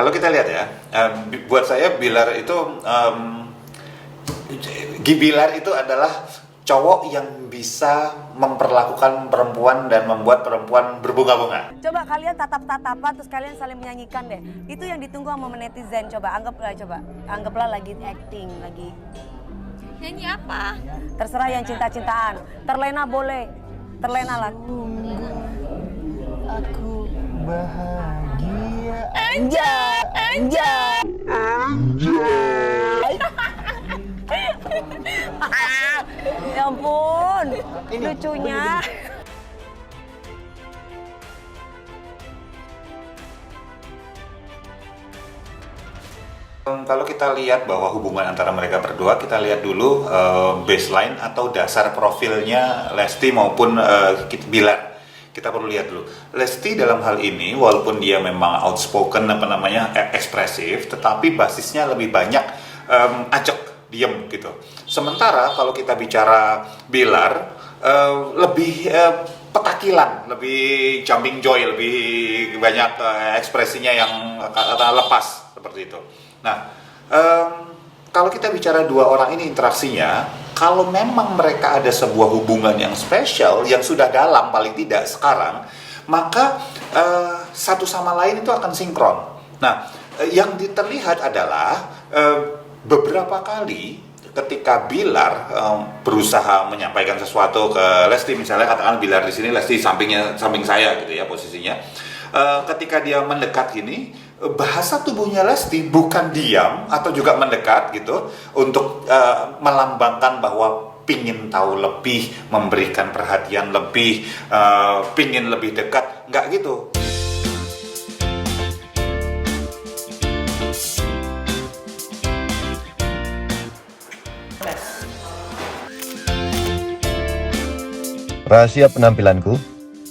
Kalau kita lihat ya, buat saya Bilar itu Gibilar itu adalah cowok yang bisa memperlakukan perempuan dan membuat perempuan berbunga-bunga. Coba kalian tatap-tatapan terus kalian saling menyanyikan deh. Itu yang ditunggu sama netizen. Anggaplah lagi acting, lagi Nyanyi apa? terserah yang cinta-cintaan. Terlena boleh. Terlena lah. Aku bahagia. Anjay. Ya ampun, lucunya. Kalau kita lihat bahwa hubungan antara mereka berdua, kita lihat dulu baseline atau dasar profilnya Lesti maupun Bilar. Kita perlu lihat dulu. Lesti dalam hal ini, walaupun dia memang outspoken, ekspresif, tetapi basisnya lebih banyak ajak, diem gitu. Sementara kalau kita bicara Bilar, lebih petakilan, lebih jumping joy, lebih banyak ekspresinya yang lepas seperti itu. Nah, kalau kita bicara dua orang ini interaksinya, kalau memang mereka ada sebuah hubungan yang spesial, yang sudah dalam paling tidak sekarang, maka satu sama lain itu akan sinkron. Nah, yang terlihat adalah beberapa kali ketika Bilar berusaha menyampaikan sesuatu ke Lesti, misalnya katakan Bilar di sini, Lesti samping saya gitu ya posisinya. Ketika dia mendekat gini, bahasa tubuhnya Lesti bukan diam atau juga mendekat gitu untuk melambangkan bahwa pingin tahu lebih, memberikan perhatian lebih, pingin lebih dekat, nggak gitu. Rahasia penampilanku,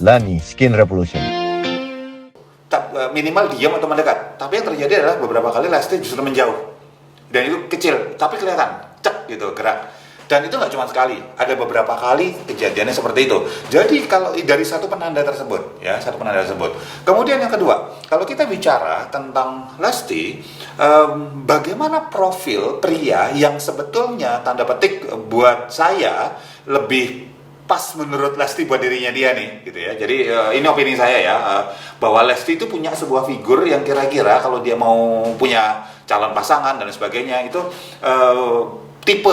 Lani Skin Revolution. Minimal diam atau mendekat. Tapi yang terjadi adalah beberapa kali Lesti justru menjauh. Dan itu kecil, tapi kelihatan, cek gitu, gerak. Dan itu nggak cuma sekali, ada beberapa kali kejadiannya seperti itu. Jadi kalau dari satu penanda tersebut, ya satu penanda tersebut. Kemudian yang kedua, kalau kita bicara tentang Lesti, bagaimana profil pria yang sebetulnya tanda petik buat saya lebih pas menurut Lesti buat dirinya dia nih, gitu ya. Jadi ini opini saya ya, bahwa Lesti itu punya sebuah figur yang kira-kira kalau dia mau punya calon pasangan dan sebagainya itu tipe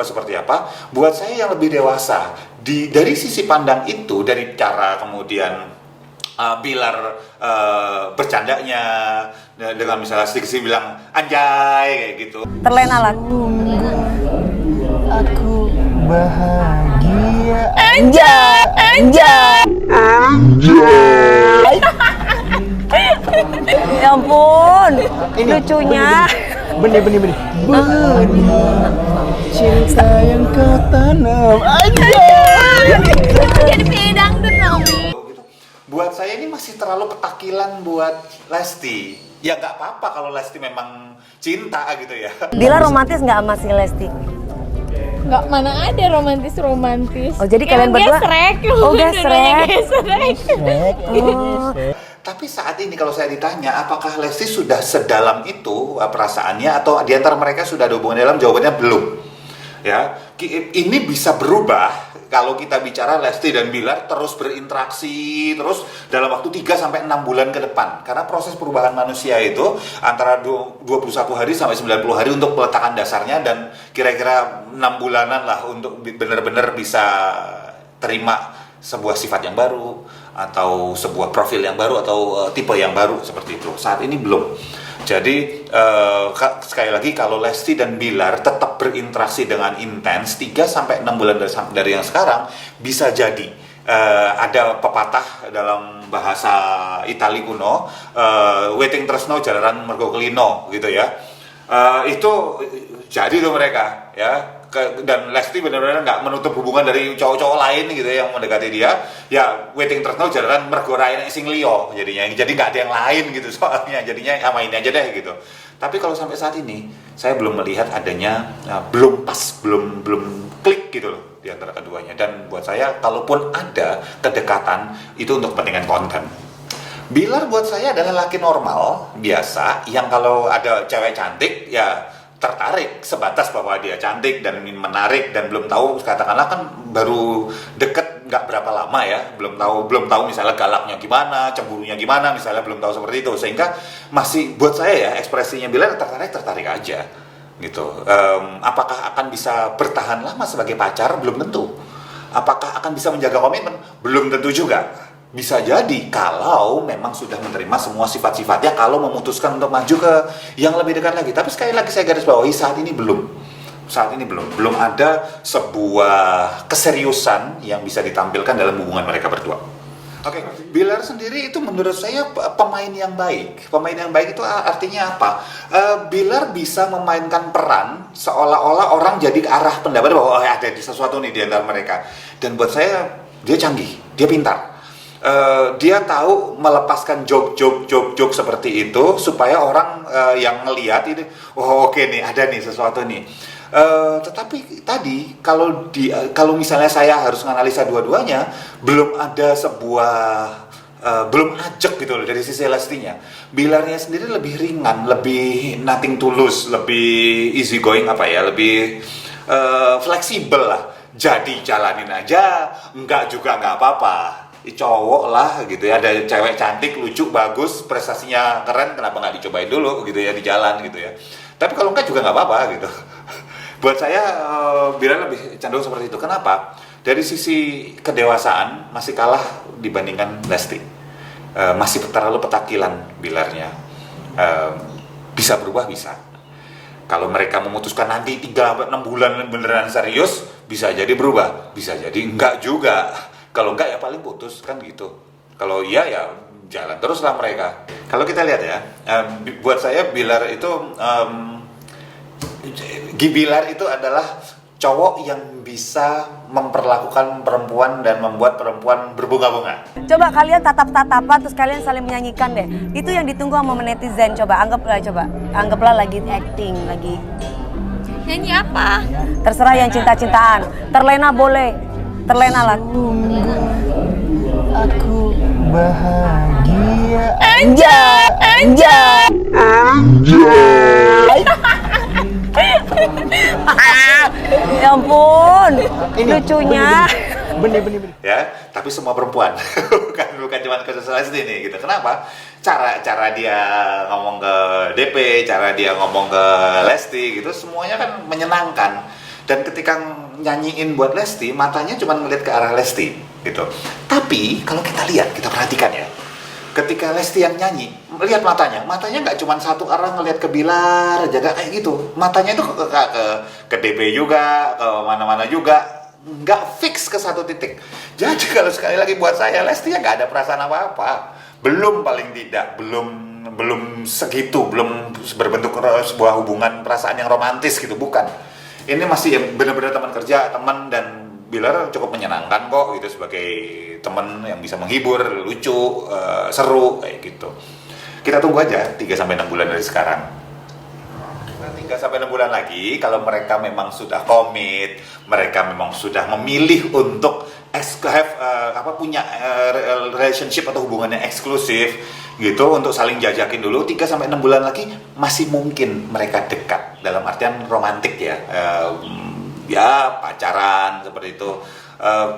seperti apa? Buat saya yang lebih dewasa. Dari sisi pandang itu, dari cara kemudian Bilar bercandanya dengan misalnya sedikit bilang anjay kayak gitu. Terlena lah. Aku bahagia. Anjay. Ya ampun, lucunya. Benih. Cinta yang kau tanam. Jadi penyanyi dangdut Naomi. Buat saya ini masih terlalu petakilan buat Lesti. Ya nggak apa-apa kalau Lesti memang cinta gitu ya. Dila romantis nggak sama si Lesti? Nggak, mana ada romantis. Oh, jadi kalian berdua gesrek. Oh, gesrek. Oh. Tapi saat ini kalau saya ditanya apakah Lesti sudah sedalam itu perasaannya atau di antara mereka sudah ada hubungan dalam, jawabannya belum. Ya, ini bisa berubah kalau kita bicara Lesti dan Bilar terus berinteraksi terus dalam waktu 3 sampai 6 bulan ke depan. Karena proses perubahan manusia itu antara 21 hari sampai 90 hari untuk peletakan dasarnya, dan kira-kira 6 bulanan lah untuk benar-benar bisa terima sebuah sifat yang baru atau sebuah profil yang baru atau tipe yang baru seperti itu. Saat ini belum. Jadi sekali lagi kalau Lesti dan Bilar tetap berinteraksi dengan intens 3 sampai 6 bulan dari yang sekarang, bisa jadi ada pepatah dalam bahasa Itali kuno, waiting tresno jalaran mergo kelino gitu ya. Itu jadi tuh mereka ya. Dan Lesti benar-benar nggak menutup hubungan dari cowok-cowok lain gitu ya, yang mendekati dia. Ya waiting tresno jalanan mergo raine sing liya jadinya. Jadi nggak ada yang lain gitu soalnya. Jadinya sama ini aja deh gitu. Tapi kalau sampai saat ini saya belum melihat adanya belum klik gitu loh di antara keduanya. Dan buat saya kalaupun ada kedekatan itu untuk kepentingan konten. Bilar buat saya adalah laki normal, biasa, yang kalau ada cewek cantik, ya tertarik sebatas bahwa dia cantik dan menarik dan belum tahu, katakanlah kan baru deket nggak berapa lama ya, belum tahu misalnya galaknya gimana, cemburunya gimana, misalnya belum tahu seperti itu, sehingga masih buat saya ya ekspresinya Bilar tertarik aja gitu. Apakah akan bisa bertahan lama sebagai pacar? Belum tentu. Apakah akan bisa menjaga komitmen? Belum tentu juga. Bisa jadi kalau memang sudah menerima semua sifat-sifatnya, kalau memutuskan untuk maju ke yang lebih dekat lagi. Tapi sekali lagi saya garis bawahi, saat ini belum ada sebuah keseriusan yang bisa ditampilkan dalam hubungan mereka berdua. Oke, Bilar sendiri itu menurut saya pemain yang baik. Pemain yang baik itu artinya apa? Bilar bisa memainkan peran seolah-olah orang jadi ke arah pendapat bahwa ada sesuatu nih di antara mereka. Dan buat saya dia canggih, dia pintar. Dia tahu melepaskan joke seperti itu supaya orang yang ngelihat ini, oh oke nih, ada nih sesuatu nih. Tetapi tadi kalau misalnya saya harus menganalisa dua-duanya, belum ada belum ajak gitu loh dari sisi Lestinya. Bilarnya sendiri lebih ringan, lebih nothing tulus, lebih easy going lebih fleksibel lah. Jadi jalanin aja, enggak juga enggak apa-apa. Cowok lah gitu ya, ada cewek cantik, lucu, bagus, prestasinya keren, kenapa nggak dicobain dulu gitu ya di jalan gitu ya. Tapi kalau enggak juga nggak apa-apa gitu. Buat saya Bilar lebih cenderung seperti itu. Kenapa? Dari sisi kedewasaan masih kalah dibandingkan Lesti. Masih terlalu petakilan Bilarnya. Bisa berubah, bisa. Kalau mereka memutuskan nanti 3-6 bulan beneran serius, bisa jadi berubah, bisa jadi enggak juga. Kalau enggak ya paling putus kan gitu. Kalau iya ya jalan teruslah mereka. Kalau kita lihat ya, buat saya Bilar itu adalah cowok yang bisa memperlakukan perempuan dan membuat perempuan berbunga-bunga. Coba kalian tatap-tatapan terus kalian saling menyanyikan deh. Itu yang ditunggu sama netizen. Anggaplah lagi acting, lagi Nyanyi apa? terserah yang cinta-cintaan. Terlena boleh, terlena lah. Aku bahagia. Anjay. Ya ampun, lucunya. Bener. Ya, tapi semua perempuan. bukan cuma khusus Lesti nih gitu. Kenapa? Cara dia ngomong ke DP, cara dia ngomong ke Lesti gitu, semuanya kan menyenangkan. Dan ketika nyanyiin buat Lesti, matanya cuma ngeliat ke arah Lesti gitu. Tapi kalau kita perhatikan ya, ketika Lesti yang nyanyi, lihat matanya nggak cuma satu arah ngeliat ke Bilar, jaga kayak gitu. Matanya itu ke DP juga, ke mana-mana juga, nggak fix ke satu titik. Jadi kalau sekali lagi buat saya, Lesti ya nggak ada perasaan apa-apa. Paling tidak belum segitu, belum berbentuk sebuah hubungan perasaan yang romantis gitu, bukan. Ini masih benar-benar teman kerja, teman, dan Bilar cukup menyenangkan kok gitu sebagai teman yang bisa menghibur, lucu, seru kayak gitu. Kita tunggu aja 3-6 bulan dari sekarang. 3-6 bulan lagi kalau mereka memang sudah komit, mereka memang sudah memilih untuk punya relationship atau hubungan yang eksklusif gitu, untuk saling jajakin dulu. 3-6 bulan lagi masih mungkin mereka dekat dalam artian romantik ya. Ya pacaran seperti itu.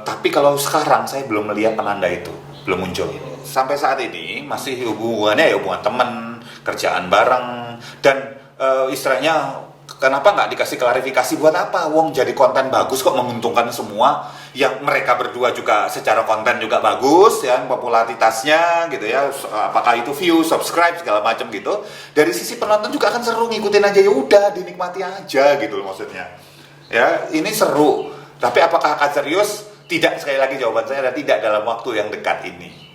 Tapi kalau sekarang saya belum melihat penanda itu, belum muncul. Sampai saat ini masih hubungannya ya hubungan teman, kerjaan bareng, dan istilahnya kenapa nggak dikasih klarifikasi buat apa? Wong jadi konten bagus kok, menguntungkan semua. Yang mereka berdua juga secara konten juga bagus, ya popularitasnya gitu ya. Apakah itu view, subscribe segala macam gitu. Dari sisi penonton juga akan seru, ngikutin aja, ya udah dinikmati aja gitu loh maksudnya. Ya, ini seru. Tapi apakah akan serius? Tidak, sekali lagi jawaban saya adalah tidak dalam waktu yang dekat ini.